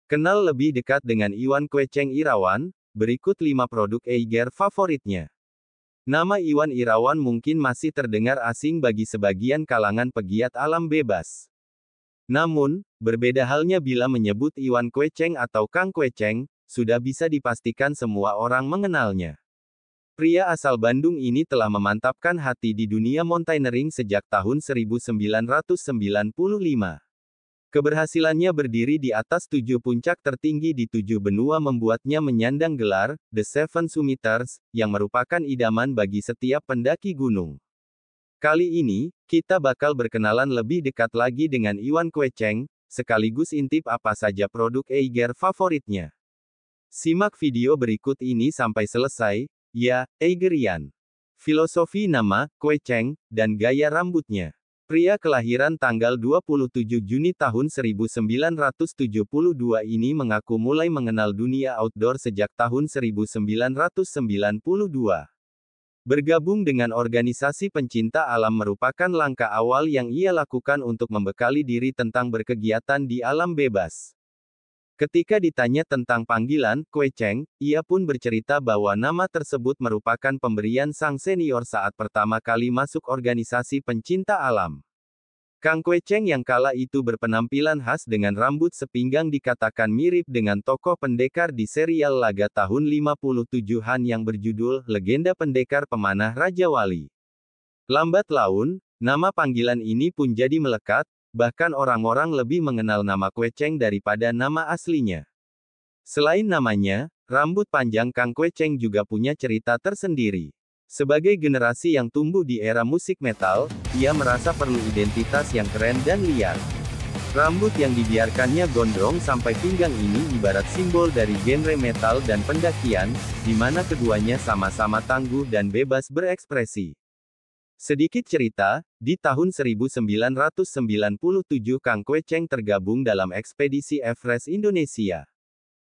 Kenal lebih dekat dengan Iwan Kweceng Irawan, berikut 5 produk Eiger favoritnya. Nama Iwan Irawan mungkin masih terdengar asing bagi sebagian kalangan pegiat alam bebas. Namun, berbeda halnya bila menyebut Iwan Kweceng atau Kang Kweceng, sudah bisa dipastikan semua orang mengenalnya. Pria asal Bandung ini telah memantapkan hati di dunia mountaineering sejak tahun 1995. Keberhasilannya berdiri di atas 7 puncak tertinggi di 7 benua membuatnya menyandang gelar, The Seven Summiters, yang merupakan idaman bagi setiap pendaki gunung. Kali ini, kita bakal berkenalan lebih dekat lagi dengan Iwan Kweceng, sekaligus intip apa saja produk Eiger favoritnya. Simak video berikut ini sampai selesai, ya, Eigerian. Filosofi nama, Kweceng, dan gaya rambutnya. Pria kelahiran tanggal 27 Juni tahun 1972 ini mengaku mulai mengenal dunia outdoor sejak tahun 1992. Bergabung dengan organisasi pencinta alam merupakan langkah awal yang ia lakukan untuk membekali diri tentang berkegiatan di alam bebas. Ketika ditanya tentang panggilan, Kweceng, ia pun bercerita bahwa nama tersebut merupakan pemberian sang senior saat pertama kali masuk organisasi pencinta alam. Kang Kweceng yang kala itu berpenampilan khas dengan rambut sepinggang dikatakan mirip dengan tokoh pendekar di serial laga tahun 57-an yang berjudul Legenda Pendekar Pemanah Raja Wali. Lambat laun, nama panggilan ini pun jadi melekat, bahkan orang-orang lebih mengenal nama Kweceng daripada nama aslinya. Selain namanya, rambut panjang Kang Kweceng juga punya cerita tersendiri. Sebagai generasi yang tumbuh di era musik metal, ia merasa perlu identitas yang keren dan liar. Rambut yang dibiarkannya gondrong sampai pinggang ini ibarat simbol dari genre metal dan pendakian, di mana keduanya sama-sama tangguh dan bebas berekspresi. Sedikit cerita, di tahun 1997 Kang Kweceng tergabung dalam ekspedisi Everest Indonesia.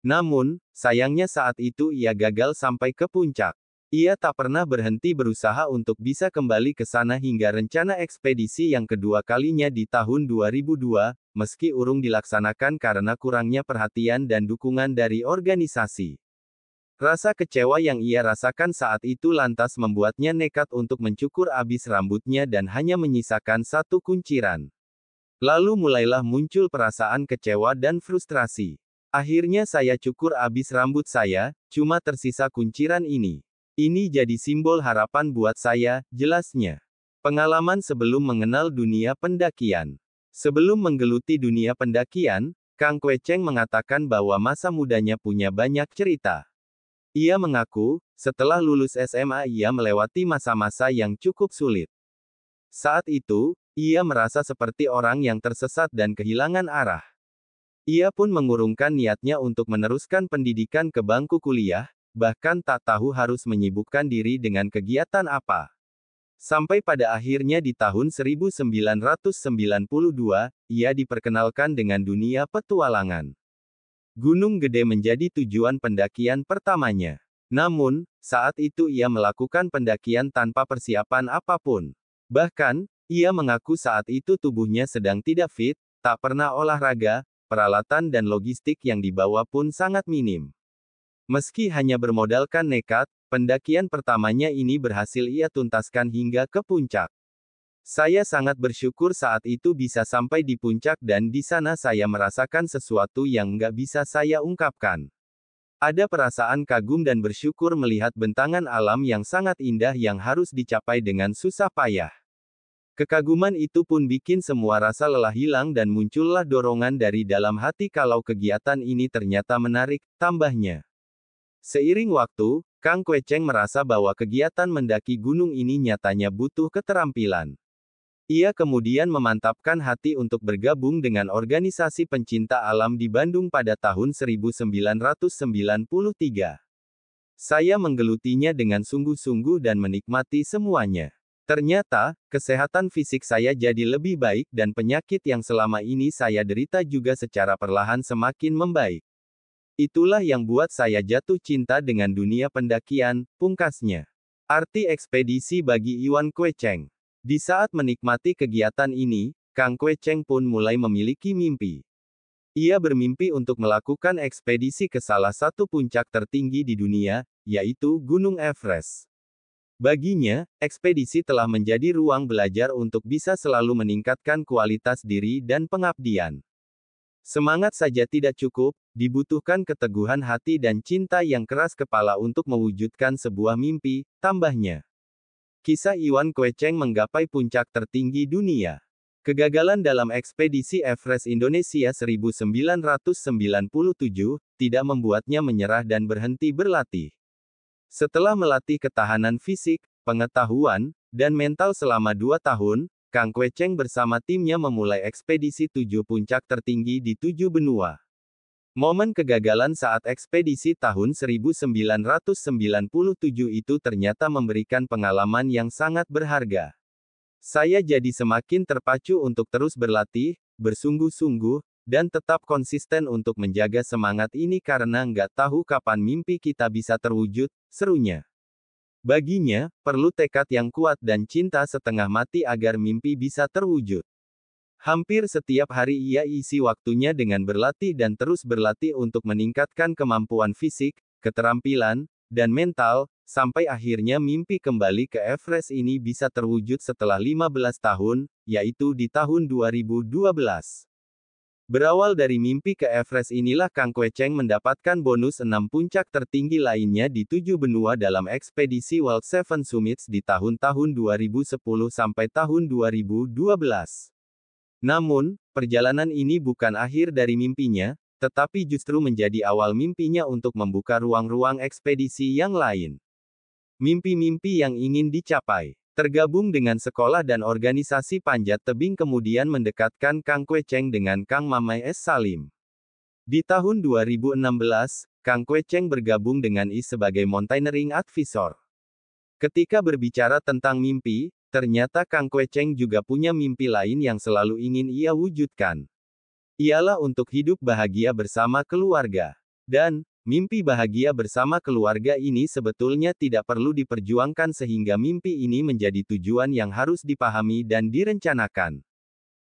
Namun, sayangnya saat itu ia gagal sampai ke puncak. Ia tak pernah berhenti berusaha untuk bisa kembali ke sana hingga rencana ekspedisi yang kedua kalinya di tahun 2002, meski urung dilaksanakan karena kurangnya perhatian dan dukungan dari organisasi. Rasa kecewa yang ia rasakan saat itu lantas membuatnya nekat untuk mencukur abis rambutnya dan hanya menyisakan satu kunciran. Lalu mulailah muncul perasaan kecewa dan frustrasi. Akhirnya saya cukur abis rambut saya, cuma tersisa kunciran ini. Ini jadi simbol harapan buat saya, jelasnya. Pengalaman sebelum mengenal dunia pendakian. Sebelum menggeluti dunia pendakian, Kang Kweceng mengatakan bahwa masa mudanya punya banyak cerita. Ia mengaku, setelah lulus SMA ia melewati masa-masa yang cukup sulit. Saat itu, ia merasa seperti orang yang tersesat dan kehilangan arah. Ia pun mengurungkan niatnya untuk meneruskan pendidikan ke bangku kuliah, bahkan tak tahu harus menyibukkan diri dengan kegiatan apa. Sampai pada akhirnya di tahun 1992, ia diperkenalkan dengan dunia petualangan. Gunung Gede menjadi tujuan pendakian pertamanya. Namun, saat itu ia melakukan pendakian tanpa persiapan apapun. Bahkan, ia mengaku saat itu tubuhnya sedang tidak fit, tak pernah olahraga, peralatan dan logistik yang dibawa pun sangat minim. Meski hanya bermodalkan nekat, pendakian pertamanya ini berhasil ia tuntaskan hingga ke puncak. Saya sangat bersyukur saat itu bisa sampai di puncak dan di sana saya merasakan sesuatu yang nggak bisa saya ungkapkan. Ada perasaan kagum dan bersyukur melihat bentangan alam yang sangat indah yang harus dicapai dengan susah payah. Kekaguman itu pun bikin semua rasa lelah hilang dan muncullah dorongan dari dalam hati kalau kegiatan ini ternyata menarik, tambahnya. Seiring waktu, Kang Kweceng merasa bahwa kegiatan mendaki gunung ini nyatanya butuh keterampilan. Ia kemudian memantapkan hati untuk bergabung dengan organisasi pencinta alam di Bandung pada tahun 1993. Saya menggelutinya dengan sungguh-sungguh dan menikmati semuanya. Ternyata, kesehatan fisik saya jadi lebih baik dan penyakit yang selama ini saya derita juga secara perlahan semakin membaik. Itulah yang buat saya jatuh cinta dengan dunia pendakian, pungkasnya. Arti ekspedisi bagi Iwan Kweceng. Di saat menikmati kegiatan ini, Kang Kweceng pun mulai memiliki mimpi. Ia bermimpi untuk melakukan ekspedisi ke salah satu puncak tertinggi di dunia, yaitu Gunung Everest. Baginya, ekspedisi telah menjadi ruang belajar untuk bisa selalu meningkatkan kualitas diri dan pengabdian. Semangat saja tidak cukup, dibutuhkan keteguhan hati dan cinta yang keras kepala untuk mewujudkan sebuah mimpi, tambahnya. Kisah Iwan Kwecheng menggapai puncak tertinggi dunia. Kegagalan dalam ekspedisi Everest Indonesia 1997 tidak membuatnya menyerah dan berhenti berlatih. Setelah melatih ketahanan fisik, pengetahuan, dan mental selama 2 tahun, Kang Kwecheng bersama timnya memulai ekspedisi 7 puncak tertinggi di 7 benua. Momen kegagalan saat ekspedisi tahun 1997 itu ternyata memberikan pengalaman yang sangat berharga. Saya jadi semakin terpacu untuk terus berlatih, bersungguh-sungguh, dan tetap konsisten untuk menjaga semangat ini karena nggak tahu kapan mimpi kita bisa terwujud, serunya. Baginya, perlu tekad yang kuat dan cinta setengah mati agar mimpi bisa terwujud. Hampir setiap hari ia isi waktunya dengan berlatih dan terus berlatih untuk meningkatkan kemampuan fisik, keterampilan, dan mental, sampai akhirnya mimpi kembali ke Everest ini bisa terwujud setelah 15 tahun, yaitu di tahun 2012. Berawal dari mimpi ke Everest inilah Kang Kwecheng mendapatkan bonus 6 puncak tertinggi lainnya di 7 benua dalam ekspedisi World Seven Summits di tahun-tahun 2010 sampai tahun 2012. Namun, perjalanan ini bukan akhir dari mimpinya, tetapi justru menjadi awal mimpinya untuk membuka ruang-ruang ekspedisi yang lain. Mimpi-mimpi yang ingin dicapai. Tergabung dengan sekolah dan organisasi panjat tebing kemudian mendekatkan Kang Kwecheng dengan Kang Mamai S. Salim. Di tahun 2016, Kang Kwecheng bergabung dengan IS sebagai Mountaineering Advisor. Ketika berbicara tentang mimpi, ternyata Kang Kwecheng juga punya mimpi lain yang selalu ingin ia wujudkan. Ialah untuk hidup bahagia bersama keluarga. Dan, mimpi bahagia bersama keluarga ini sebetulnya tidak perlu diperjuangkan sehingga mimpi ini menjadi tujuan yang harus dipahami dan direncanakan.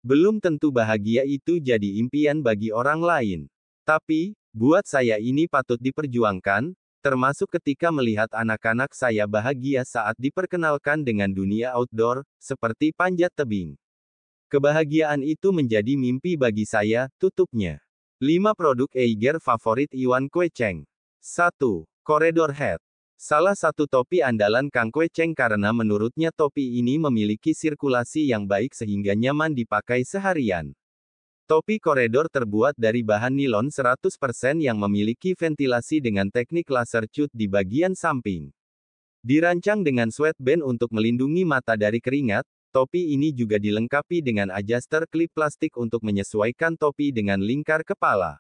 Belum tentu bahagia itu jadi impian bagi orang lain. Tapi, buat saya ini patut diperjuangkan, termasuk ketika melihat anak-anak saya bahagia saat diperkenalkan dengan dunia outdoor, seperti panjat tebing. Kebahagiaan itu menjadi mimpi bagi saya, tutupnya. 5 produk Eiger favorit Iwan Kwecheng. 1. Corridor Hat. Salah satu topi andalan Kang Kwecheng karena menurutnya topi ini memiliki sirkulasi yang baik sehingga nyaman dipakai seharian. Topi Corridor terbuat dari bahan nilon 100% yang memiliki ventilasi dengan teknik laser cut di bagian samping. Dirancang dengan sweatband untuk melindungi mata dari keringat, topi ini juga dilengkapi dengan adjuster klip plastik untuk menyesuaikan topi dengan lingkar kepala.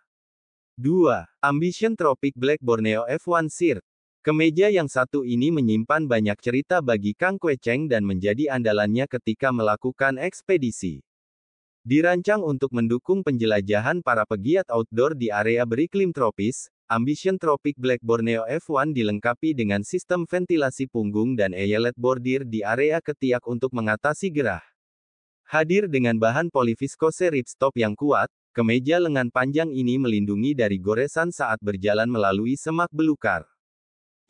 2. Ambition Tropic Black Borneo F1 Shirt. Kemeja yang satu ini menyimpan banyak cerita bagi Kang Kwecheng dan menjadi andalannya ketika melakukan ekspedisi. Dirancang untuk mendukung penjelajahan para pegiat outdoor di area beriklim tropis, Ambition Tropic Black Borneo F1 dilengkapi dengan sistem ventilasi punggung dan eyelet bordir di area ketiak untuk mengatasi gerah. Hadir dengan bahan poliviskose ripstop yang kuat, kemeja lengan panjang ini melindungi dari goresan saat berjalan melalui semak belukar.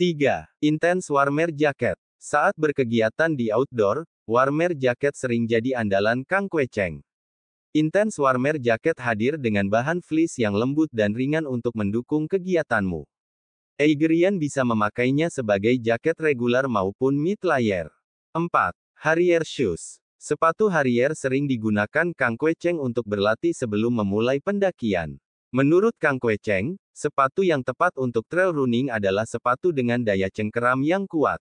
3. Intense Warmer Jacket. Saat berkegiatan di outdoor, warmer jacket sering jadi andalan Kang Kwecheng. Intense Warmer Jacket hadir dengan bahan fleece yang lembut dan ringan untuk mendukung kegiatanmu. Eigerian bisa memakainya sebagai jaket reguler maupun mid-layer. 4. Harrier Shoes. Sepatu Harrier sering digunakan Kang Kwecheng untuk berlatih sebelum memulai pendakian. Menurut Kang Kwecheng, sepatu yang tepat untuk trail running adalah sepatu dengan daya cengkeram yang kuat.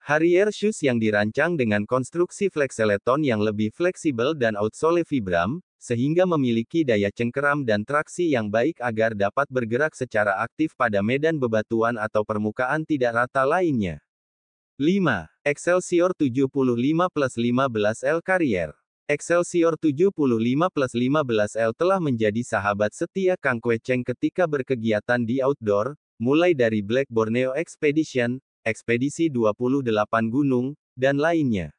Harrier Shoes yang dirancang dengan konstruksi flexeleton yang lebih fleksibel dan outsole vibram, sehingga memiliki daya cengkeram dan traksi yang baik agar dapat bergerak secara aktif pada medan bebatuan atau permukaan tidak rata lainnya. 5. Excelsior 75+15L Carrier. Excelsior 75+15L telah menjadi sahabat setia Kang Kwecheng ketika berkegiatan di outdoor, mulai dari Black Borneo Expedition, ekspedisi 28 gunung, dan lainnya.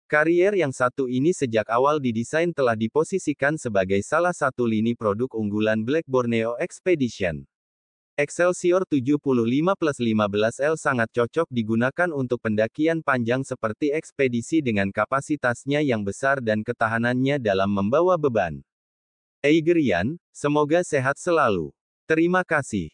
Karier yang satu ini sejak awal didesain telah diposisikan sebagai salah satu lini produk unggulan Black Borneo Expedition. Excelsior 75+15L sangat cocok digunakan untuk pendakian panjang seperti ekspedisi dengan kapasitasnya yang besar dan ketahanannya dalam membawa beban. Eigerian, semoga sehat selalu. Terima kasih.